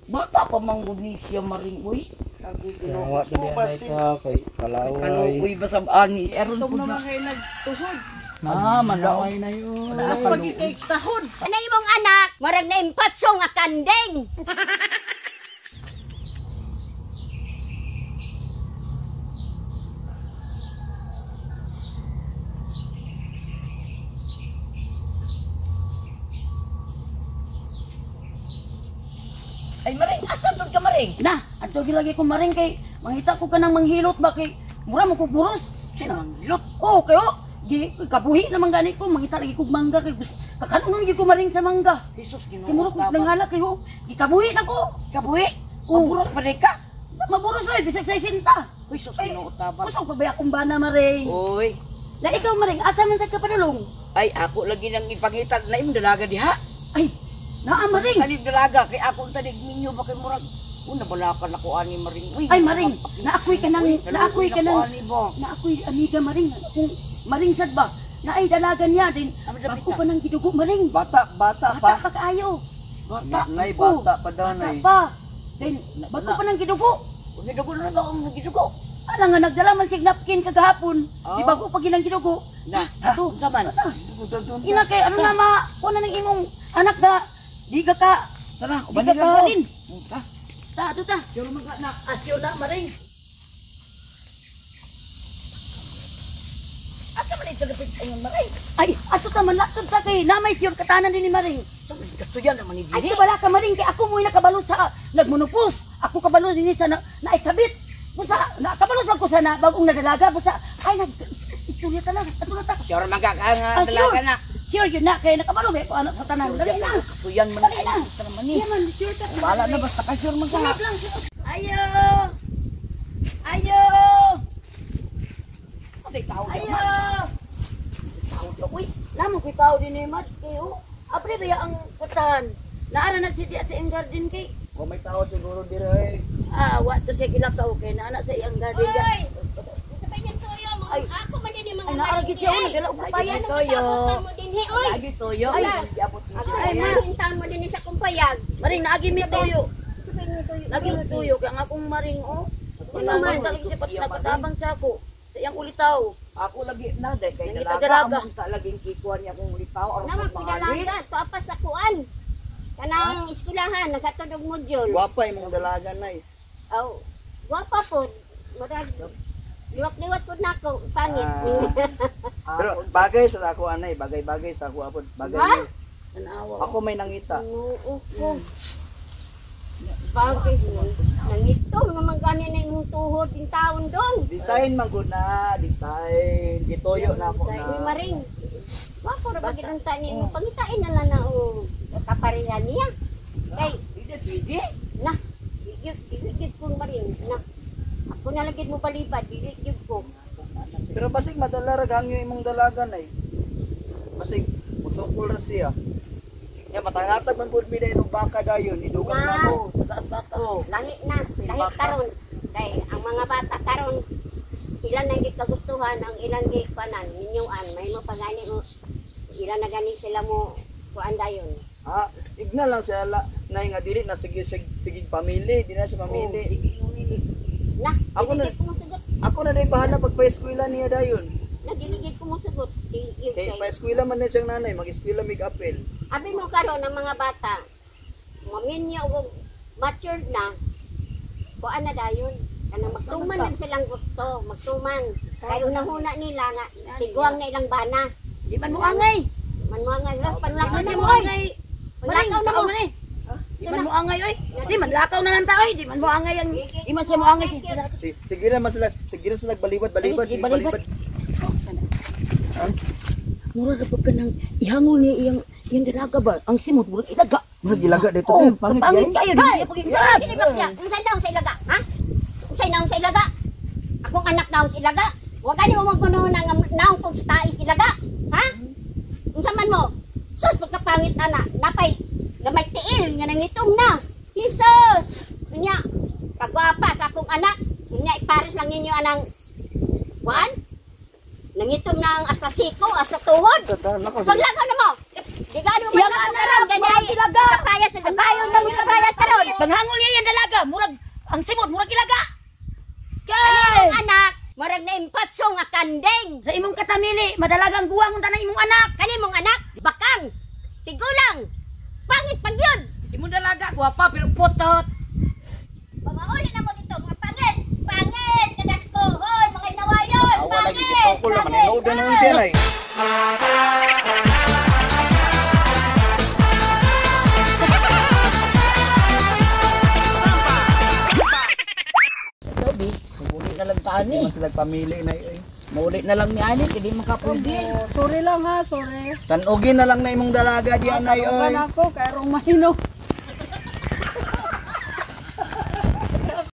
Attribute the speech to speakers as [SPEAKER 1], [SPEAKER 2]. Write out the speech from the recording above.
[SPEAKER 1] Bata pa manggod ni siya maring uy.
[SPEAKER 2] Nawa din yan kay Kalaway.
[SPEAKER 1] Uy basab ani. Eron
[SPEAKER 3] Tog
[SPEAKER 1] po
[SPEAKER 3] naman
[SPEAKER 1] na.
[SPEAKER 3] kayo nagtuhod.
[SPEAKER 1] Malaway na yun.
[SPEAKER 3] Alas pagi kay tahod.
[SPEAKER 4] Anay mong anak, marag na impatso nga kandeng.
[SPEAKER 1] Ay maring, asa tod ka maring? Na, ato gilagi ko maring kay mangita ko kanang manghilot ba kay mura mo kog buros. Sino manghilot? Oh, kayo. Di kabuhi naman gani ko mangita lagi kog mangga kay kakanong lagi ko maring sa mangga. Jesus Ginoo. Kimuro ko nanghala kayo. Ikabuhi na ko. Kabuhi. Buros pa ka. Maburos ay bisag sa isinta. Jesus Ginoo tabang. Kusog pa ba akong bana maring? Oy. Na ikaw maring, asa man sa kapadulong? Ay ako lagi nang ipangita na imong dalaga diha. Ay, naa maring. Kanib dalaga kay ako tanig ninyo ba kay murag una balakan ako ani maring. Uy, ay maring, naakoy ka nang naakoy amiga maring. Kung maring sad ba? Na ay dalaga niya din. Ako pa nang gidugo maring. Bata pa. Bata pa kaayo. Bata. Nay bata pa daw nay. Bata pa. Then bako pa nang gidugo. Gidugo na daw ang gidugo. Ala nga nagdala man sig napkin kagahapon. Di bago pa ginang gidugo. Na, ato saman. Ina kay ano na ma, kuno nang imong anak da. Di ka ka. Tara, ubani ka din. Ta, ato ta. Sure man ka na. Asyo na maring. Asa man ito lapit ayong maring? Ay, ato ta man lakad ta kay namay sure katanan din ni maring. So, kastuyan naman ni Diri. Ay, wala ka maring kay ako mo nakabalo sa nagmonopos. Ako kabalo din sa naikabit. Busa, nakabalo sa ko sa na bagong nadalaga. Busa, ay istorya ta lang. Ato na ta. Sure man ka nga dalaga na. Sure yun na, kaya nakabalo ba ano sa tanan. Dali na. Kasuyan man ay sa naman ni. Yaman, sure ta. Wala na basta ka sure man ka. Ayo. Ayo. Ay tao. Ayo. Tao uy, lamo kay tao din ni mat kayo. Apre ba ang katan? Naara na si dia sa iyang garden kay. O may tao siguro dire eh. Wa to siya gilakaw kay naana sa iyang garden. Oy. Sa panyan toyo mo. Ako man din mga naaragit siya nagdala og payan toyo. Mo din he oy. Agi toyo. Ay mahintaon mo din sa kumpayag. Maring naagi mi toyo. Lagi mi toyo kay ang akong maring o. Naman talaga siya patabang sa ako. Sa iyang ulitaw. Ako lagi na day kay dalaga. Sa laging kikuan niya akong ulitaw aron
[SPEAKER 4] Naman pidalaga to apas sa kuan. Kanang eskwelahan nagatudog module.
[SPEAKER 2] Wapa imong dalaga nay.
[SPEAKER 4] Aw, wapa po. Murag liwat-liwat po na ako, pangit.
[SPEAKER 2] Pero bagay sa ako anay, bagay-bagay sa ako apod. Bagay. Ako may nangita.
[SPEAKER 4] Oo ko. Bagay nangito naman gani na imong tuhod yung taon doon.
[SPEAKER 2] Design man gud na, design. Gitoyo na ako na.
[SPEAKER 4] Uy, maring. Wapa ra bagay ang tani mo pangitain na lang na o kaparihan niya. Kay,
[SPEAKER 1] Didi.
[SPEAKER 4] na, igit ko maring. Na, ako nalagid mo palibad, igit ko.
[SPEAKER 2] Pero basig madala ra gangyo imong dalaga nay. Basig musukol ra siya. Ya matangatag man pud mi dai no baka dayon, idugang na mo.
[SPEAKER 4] Langit na, lahit karon. Kay ang mga bata karon ilan na gid kagustuhan ang ilang gid panan minyuan may mo pagani mo ilan na gani sila mo kuan dayon.
[SPEAKER 2] Igna lang siya nay nga dili na sige pamili, di na siya mamili.
[SPEAKER 4] Na,
[SPEAKER 2] Ako na-
[SPEAKER 4] diligid ko mo sugot.
[SPEAKER 2] Ako na dai bahala pag pa-eskwela niya dayon.
[SPEAKER 4] Na diligid ko mo sugot.
[SPEAKER 2] Kay pa-eskwela man na siyang nanay, mag-eskwela mig-apel.
[SPEAKER 4] Abi mo karon ang mga bata maminyo og matured na kuan na dayon. Kanang magtuman man silang gusto, magtuman. Kay unang-una nila nga tiguang na ilang bana.
[SPEAKER 1] Di man mo angay.
[SPEAKER 4] Man mo nga lang panlakaw na
[SPEAKER 1] Di
[SPEAKER 4] mo.
[SPEAKER 1] mo angay.
[SPEAKER 4] Panlakaw na mo.
[SPEAKER 1] Di man mo angay oy. Di man lakaw na lang ta oy. Di man mo angay ang di man siya mo angay si.
[SPEAKER 2] Sige ra man sila balibad,
[SPEAKER 1] Sige,
[SPEAKER 2] sige
[SPEAKER 1] balibad.
[SPEAKER 2] balibad.
[SPEAKER 1] Mura ra pag kanang ihangol ni iyang dalaga ba? Ang simot murag ilaga.
[SPEAKER 2] Murag ilaga dito.
[SPEAKER 1] Oh, pangit kayo di pagiging.
[SPEAKER 4] Dili ba siya? Unsay daw sa ilaga? Ha? Unsay naong sa ilaga? Akong anak naong sa ilaga. Wa gani mo magkuno na naong kog sa tais ilaga. Ha? Unsa man mo? Sus pagkapangit ana, napay gamay tiil nga nangitom na. Jesus. Unya kagwapa sa akong anak. Unya ipares lang ninyo anang kuan? Nangitom na ang astasiko, asa tuhod. Paglagaw na mo. Di gano mo
[SPEAKER 1] Yang ana ra ganay ilaga.
[SPEAKER 4] Kaya sa kabayo na mo kaya karon.
[SPEAKER 1] Paghangol niya yan dalaga, murag ang simot murag ilaga.
[SPEAKER 4] Kanimong
[SPEAKER 1] Kay
[SPEAKER 4] anak, marag na impatso nga kandeng.
[SPEAKER 1] sa imong katamili, madalagang guwang unta na imong anak.
[SPEAKER 4] Kanimong anak, bakang, tigulang, pangit pag yun.
[SPEAKER 1] Imong dalaga gwapa pero putot.
[SPEAKER 4] Pamauli na mo dito, mga pangit. Pangit, kanak ko, hoy, mga inawayon,
[SPEAKER 2] Awa lagi
[SPEAKER 4] pangit.
[SPEAKER 2] gisokol naman. Inood na nun siya ay.
[SPEAKER 1] Dobi, muli na lang tani.
[SPEAKER 2] Mas nagpamili na ay.
[SPEAKER 1] Muli na lang ni ani kay di makapwede.
[SPEAKER 3] Sorry lang ha, sorry.
[SPEAKER 2] Tanugin na lang na imong dalaga diyan ay.
[SPEAKER 3] Tawagan ako, kaya rong mahino.